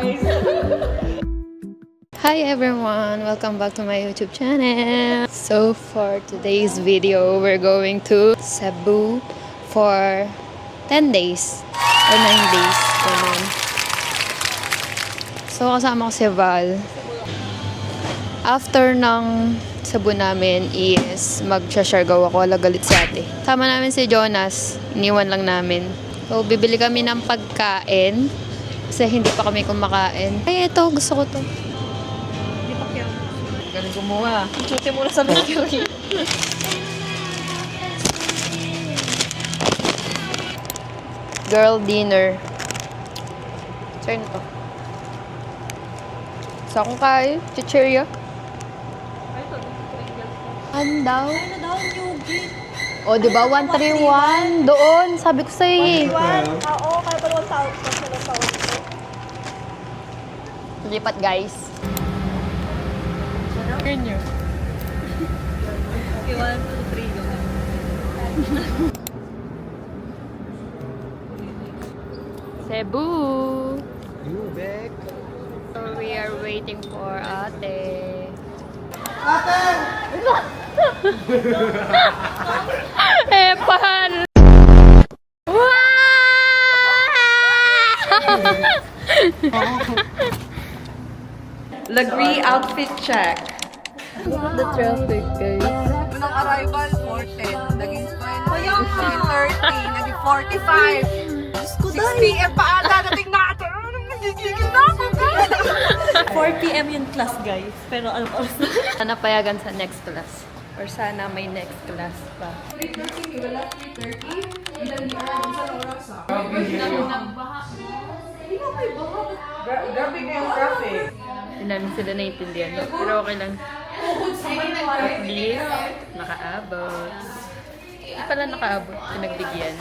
Hi everyone! Welcome back to my YouTube channel. So for today's video, we're going to Cebu for 10 days or 9 days. Ganun. So kasama ko si Val. After ng Cebu namin is mag-Siargao ako, lagalit si ate. Sama namin si Jonas, iniwan lang namin. So bibili kami ng pagkain kasi hindi pa kami kumakain. Ay ito, gusto ko to. Galing gumawa. Chuti muna sa bakery. Girl dinner. Saan to? Sa akong kain. Chicheria. Ano daw? Ano daw, Yugi? O, diba? 131. Doon. Sabi ko sa'yo eh. Oo, kaya pa 1,000. Lipat guys. Ganyan. Okay, 1, 2, 3, go. Cebu. You back. So we are waiting for ate. Epan! Lagree outfit check. The traffic guys. Unang arrival, 4:10. Naging 30, naging 45. 6 p.m. pa ata, dating natin. Anong nagigigil na ako, guys? 4 p.m. yung class, guys. Pero ano pa? Sana payagan sa next class. Or sana may next class pa. 3:30, wala 3:30. Ilan di alam sa oras, ha? Grabe na yung traffic. Hindi namin sila naiintindihan. Pero okay lang. At least, nakaabot. Hindi pala nakaabot. Pinagbigyan.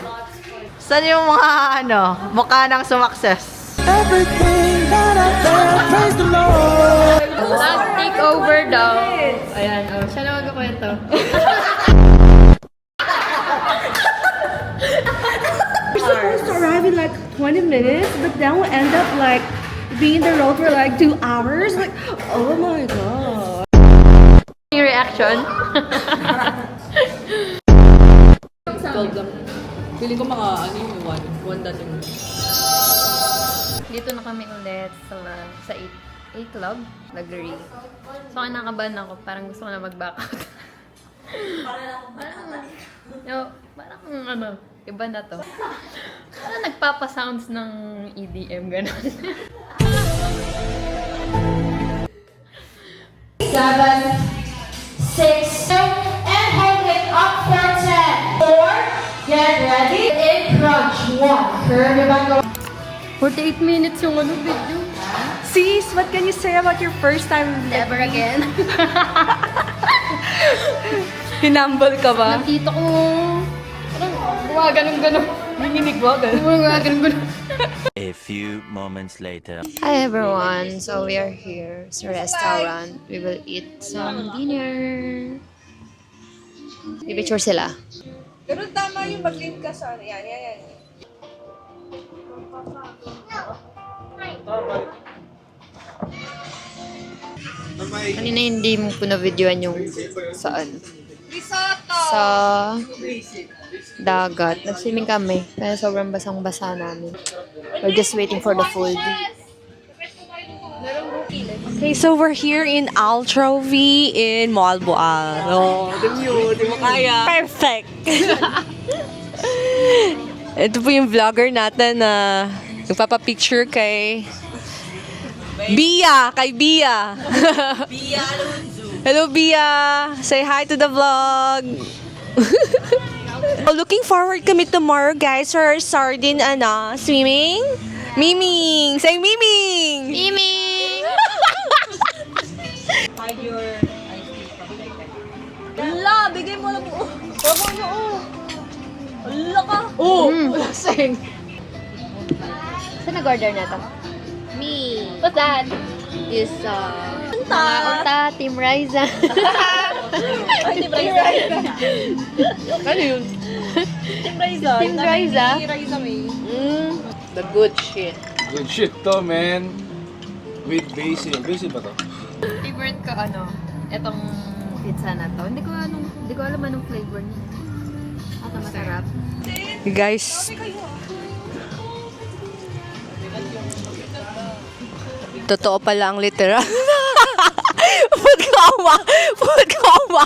Saan yung mga mukha ng sumakses? Everything that I felt, praise the Lord. Take over daw. Ayan, oh. Siya na magkakwento. We're supposed to arrive in like 20 minutes, but then we'll end up like being in the road for like 2 hours. Like, oh my god. Yung reaction? Feeling ko mga one dating. Dito na kami ulit sa 8 Club, Lagree. So, kinakabahan ako. Parang gusto ko na mag-back out. parang iba na to. Parang nagpapa-sounds ng EDM, gano'n. 7, 6, and hold it up for 10. 4, get ready, in crunch. 1, curve your back over. 48 minutes yung video. Sis, what can you say about your first time? Never again. Hinambol ka ba? Nakita ko, parang gumaganong-ganon. Nanginig ba? Gumaganong-ganon. A few moments later. Hi everyone! So we are here sa restaurant. We will eat some dinner. I-picture sila. Pero tama yung mag-lead ka sa ano. Yan. Kanina hindi mo po na-videoan yung saan. Risotto! Sa dagat. Nag-swimming kami. Kaya sobrang basang-basa namin. We're just waiting for the food. Okay, so we're here in Altrovi in Malboal. Oh, di mo kaya. Perfect! Ito po yung vlogger natin na nagpapapicture kay Bia! Kay Bia! Bia Alonzo. Hello, Bia! Say hi to the vlog! Looking forward kami tomorrow, guys, for our sardine, swimming? Miming! Say Miming! Miming! Hide your ice cream. Wala, bigay mo lang po. Tama nyo, Wala ka. Lasing! Saan nag-order na to? Me! What's that? Is, mga unta, Team Riza. Team Riza. Ano yun? Team Riza. Team Riza? Riza may. The good shit. Good shit to, man. With basil. Basil ba to? Favorite ko etong pizza na to. Hindi ko alam anong flavor niya. Ito masarap. Guys, totoo pala ang literal. Food coma! Food coma!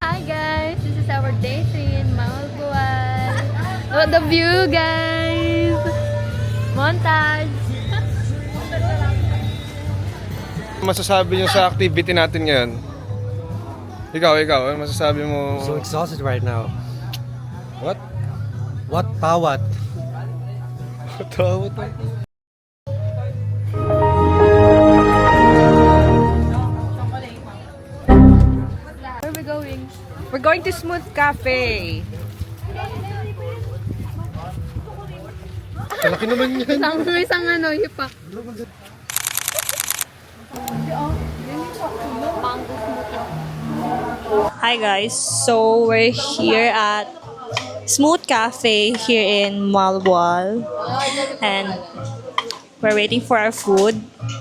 Hi guys, this is our day 3 in Malbuan. Look at the view, guys. Montage. Masasabi niyo sa activity natin ngayon? Ikaw, ano masasabi mo? So exhausted right now. What? What tawat? Tawad na. Where are we going? We're going to Smooth Cafe. Kalaki naman yan. Isang hipak. Hi guys, so we're here at Smooth Cafe here in Malboal and we're waiting for our food.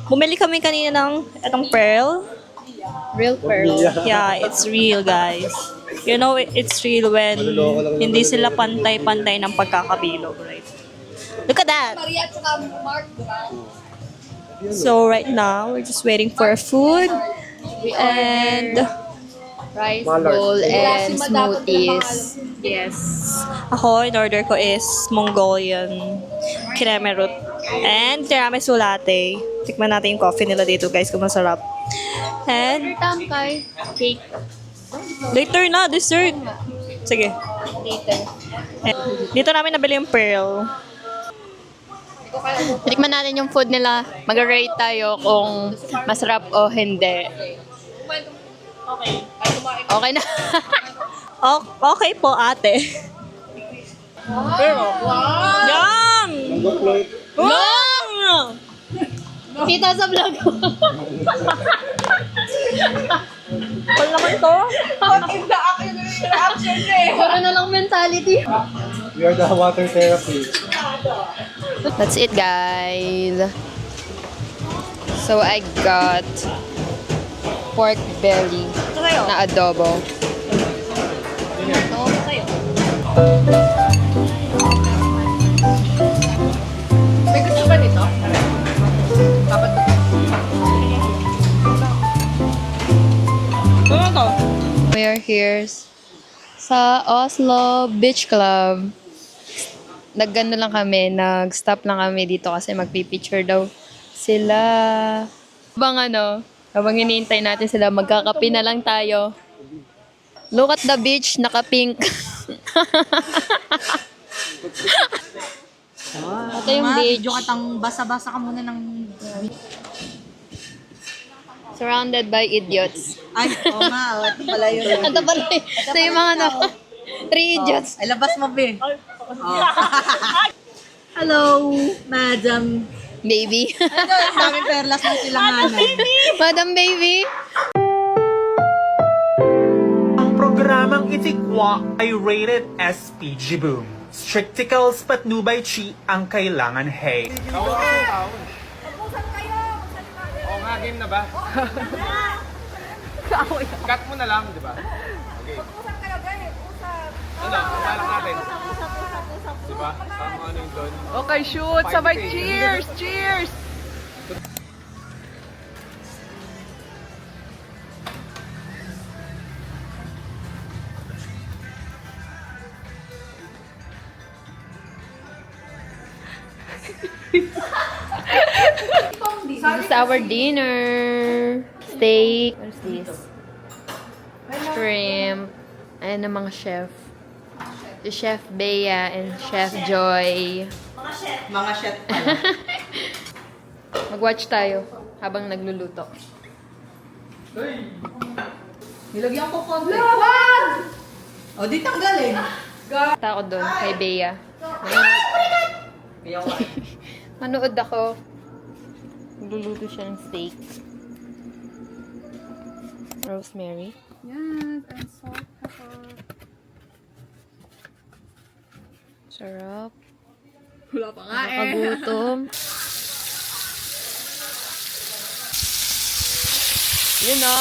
Bumili kami kanina ng itong pearl. Real pearl. Yeah, it's real guys. You know, it's real when hindi sila pantay-pantay ng pagkakabilog, right? Look at that! So right now, we're just waiting for our food and Rice bowl and smoothies. Yes. ako, in order ko is Mongolian creme root and tiramisu latte. Tikman natin yung coffee nila dito guys kung masarap. And Tamkay. Cake. later na, dessert. Sige. Later. And dito namin nabili yung pearl. Tikman natin yung food nila. Mag-rate tayo kung masarap o hindi. Okay na. Okay po, ate. Pero, yum! Yum! Kita sa vlog ko. Wala naman to. Puro na lang mentality. We are the water therapy. That's it, guys. So, I got pork belly Ito sa'yo. na adobo. Ito sa'yo. May gusto ba nito? Ano to? We are here sa Oslo Beach Club. Naggano lang kami, nag-stop lang kami dito kasi magpipicture daw sila. Habang hinihintay natin sila, magkakape na lang tayo. Look at the beach, naka-pink. Ito yung beach. basa-basa ka muna ng... Surrounded by idiots. Ay, oo nga. Pala yun. Ito pala ito yung mga 3 idiots. Ay, labas mo, be. Hello, madam. Baby. Ang daming perlas ng silanganan. Madam Baby. Ang programang Itikwa ay rated SPG Boom. Stricticals patnubay chi ang kailangan hey. Oo nga, game na ba? Cut mo na lang, di ba? Okay. Ano, balak natin. Diba? Tama ano yung doon. Okay, shoot. Sabay, cheers! Cheers! This is our dinner. Steak. What's this? Shrimp. Ayan ang mga chef. Si Chef Bea and Chef Joy. Mga chef pala. Mag-watch tayo habang nagluluto. Nilagyan ko konti. O, di tanggalin. Punta ako doon kay Bea. Manood ako. Nagluluto siya ng steak. Rosemary. Yes, and salt, pepper. Sarap. Wala pa nga Nakagutom. Yun o.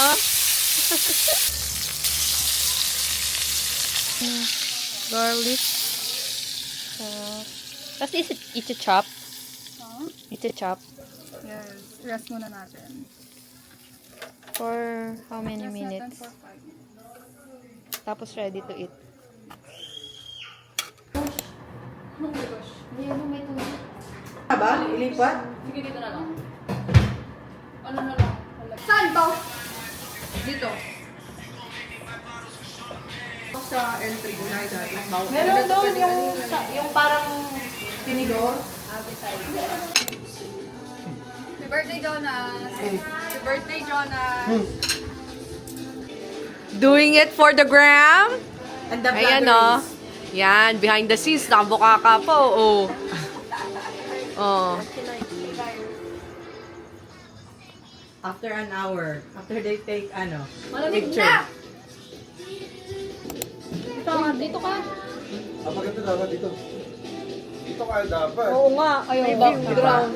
Garlic. Tapos iti-chop. Iti-chop. Yes, rest muna natin. For how many Rest natin minutes? for 5 minutes. Tapos ready to eat. Ba? Ilipat? Sige, dito na lang. Ano na lang? Saan to? Dito. Sa entry, United. Meron doon yung parang tinidor. Happy birthday, Jonas. Happy birthday, Jonas. Doing it for the gram? Ayan o. Yan, behind the scenes, nakabuka ka po. Oh. Oh. After an hour, after they take, Malamig picture. na! Dito ka. Maganda dapat dito. Dito ka dapat. Oo nga, ayaw background.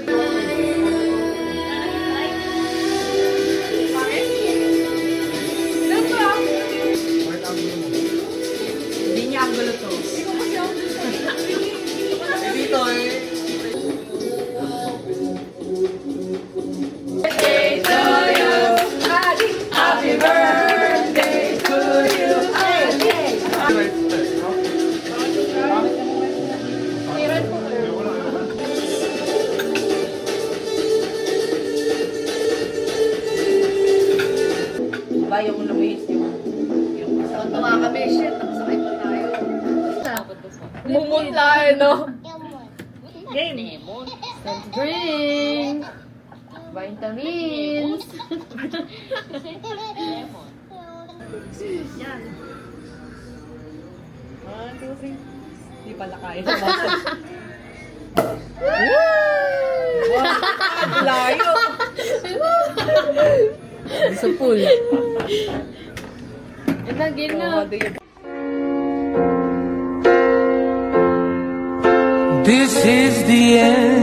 Hindi niya ang gulo to. Dito Diba yung lumihis yung Tuwa kami, shit, nakasakay pa tayo. Mumunta no? Game. Drink. Vitamins. Hindi pala kaya. Layo. Sa pool. Nagin na. This is the end.